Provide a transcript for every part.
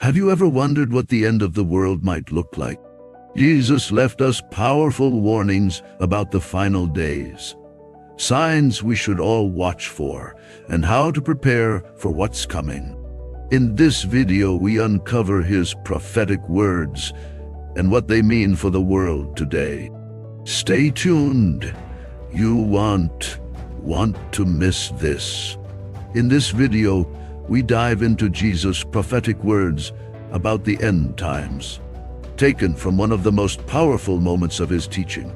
Have you ever wondered what the end of the world might look like? Jesus left us powerful warnings about the final days, signs we should all watch for, and how to prepare for what's coming. In this video, we uncover his prophetic words and what they mean for the world today. Stay tuned. You won't want to miss this. In this video, we dive into Jesus' prophetic words about the end times, taken from one of the most powerful moments of his teaching.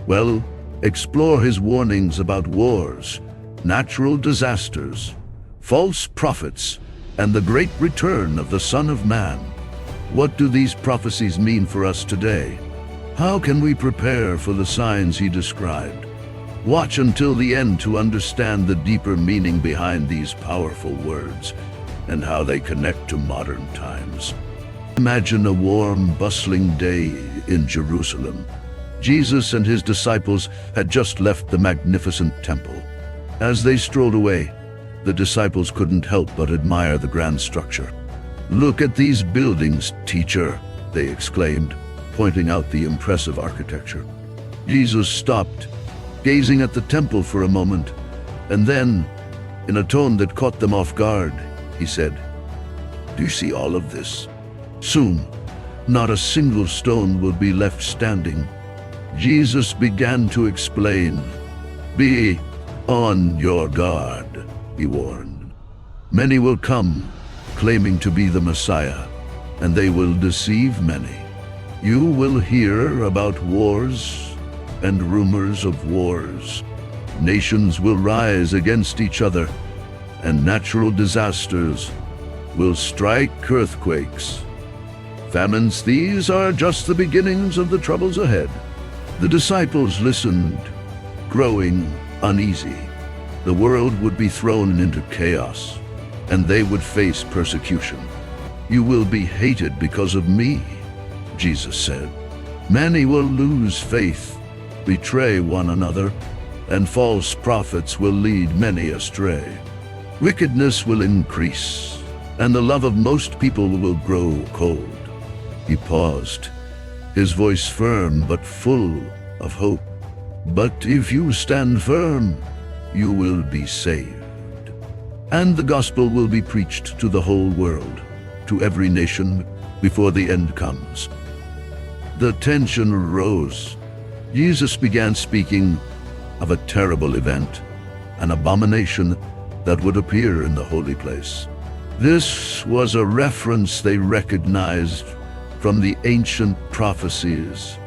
We'll explore his warnings about wars, natural disasters, false prophets, and the great return of the Son of Man. What do these prophecies mean for us today? How can we prepare for the signs he described? Watch until the end to understand the deeper meaning behind these powerful words and how they connect to modern times. Imagine a warm, bustling day in Jerusalem. Jesus and his disciples had just left the magnificent temple. As they strolled away, the disciples couldn't help but admire the grand structure. "Look at these buildings, teacher," they exclaimed, pointing out the impressive architecture. Jesus stopped, gazing at the temple for a moment, and then, in a tone that caught them off guard, he said, "Do you see all of this? Soon, not a single stone will be left standing." Jesus began to explain. "Be on your guard," he warned. "Many will come, claiming to be the Messiah, and they will deceive many. You will hear about wars and rumors of wars. Nations will rise against each other, and natural disasters will strike, earthquakes, famines. These are just the beginnings of the troubles ahead." The disciples listened, growing uneasy. The world would be thrown into chaos, and they would face persecution. "You will be hated because of me," Jesus said. "Many will lose faith, betray one another, and false prophets will lead many astray. Wickedness will increase, and the love of most people will grow cold." He paused, his voice firm but full of hope. "But if you stand firm, you will be saved. And the gospel will be preached to the whole world, to every nation, before the end comes." The tension rose. Jesus began speaking of a terrible event, an abomination that would appear in the holy place. This was a reference they recognized from the ancient prophecies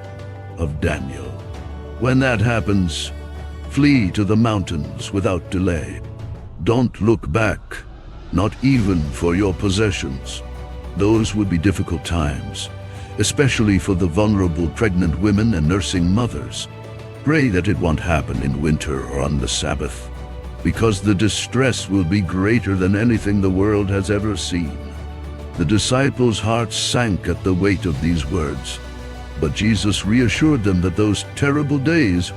of Daniel. "When that happens, flee to the mountains without delay. Don't look back, not even for your possessions." Those would be difficult times, especially for the vulnerable pregnant women and nursing mothers. Pray that it won't happen in winter or on the Sabbath, because the distress will be greater than anything the world has ever seen. The disciples' hearts sank at the weight of these words, but Jesus reassured them that those terrible days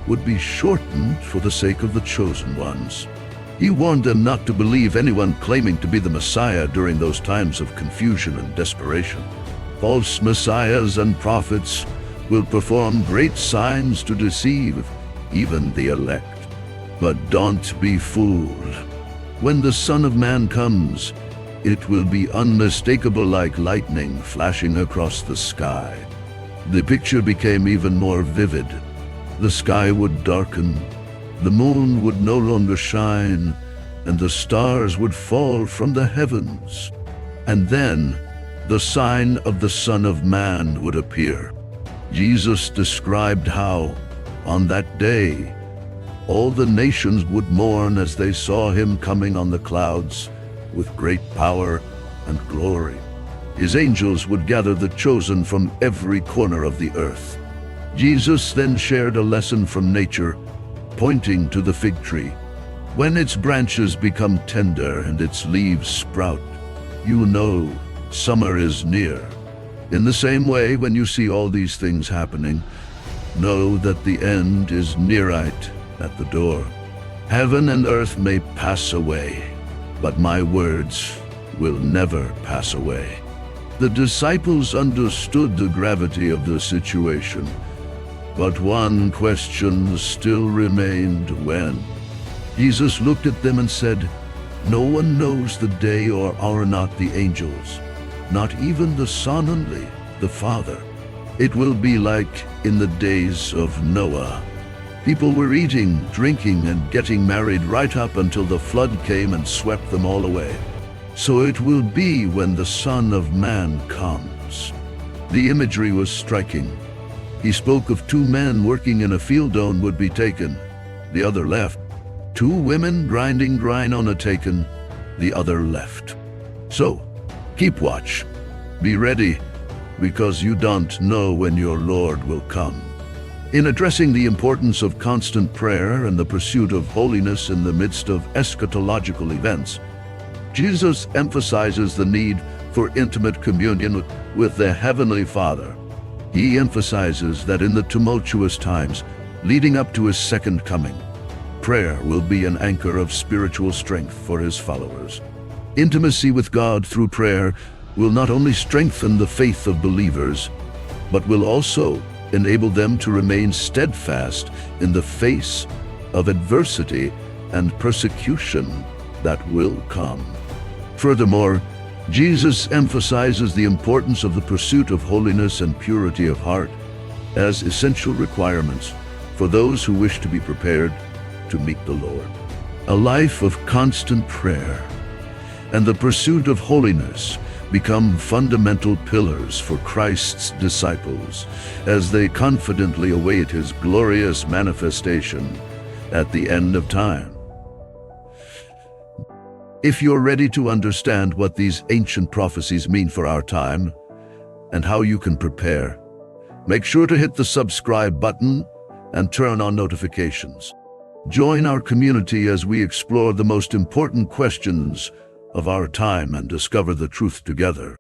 would be shortened for the sake of the chosen ones. He warned them not to believe anyone claiming to be the Messiah during those times of confusion and desperation. False messiahs and prophets will perform great signs to deceive even the elect. But don't be fooled. When the Son of Man comes, it will be unmistakable, like lightning flashing across the sky. The picture became even more vivid. The sky would darken, the moon would no longer shine, and the stars would fall from the heavens. And then the sign of the Son of Man would appear. Jesus described how, on that day, all the nations would mourn as they saw him coming on the clouds with great power and glory. His angels would gather the chosen from every corner of the earth. Jesus then shared a lesson from nature, pointing to the fig tree. "When its branches become tender and its leaves sprout, you know summer is near. In the same way, when you see all these things happening, know that the end is nearite at the door. Heaven and earth may pass away, but my words will never pass away." The disciples understood the gravity of the situation, but one question still remained: when? Jesus looked at them and said, "No one knows the day or hour, not the angels, not even the Son only, the Father. It will be like in the days of Noah. People were eating, drinking, and getting married right up until the flood came and swept them all away. So it will be when the Son of Man comes." The imagery was striking. He spoke of two men working in a field. One would be taken, the other left. Two women grinding grain on a taken, the other left. So, keep watch. Be ready, because you don't know when your Lord will come. In addressing the importance of constant prayer and the pursuit of holiness in the midst of eschatological events, Jesus emphasizes the need for intimate communion with the Heavenly Father. He emphasizes that in the tumultuous times leading up to his second coming, prayer will be an anchor of spiritual strength for his followers. Intimacy with God through prayer will not only strengthen the faith of believers, but will also enable them to remain steadfast in the face of adversity and persecution that will come. Furthermore, Jesus emphasizes the importance of the pursuit of holiness and purity of heart as essential requirements for those who wish to be prepared to meet the Lord. A life of constant prayer and the pursuit of holiness become fundamental pillars for Christ's disciples as they confidently await his glorious manifestation at the end of time. If you're ready to understand what these ancient prophecies mean for our time and how you can prepare, make sure to hit the subscribe button and turn on notifications. Join our community as we explore the most important questions of our time and discover the truth together.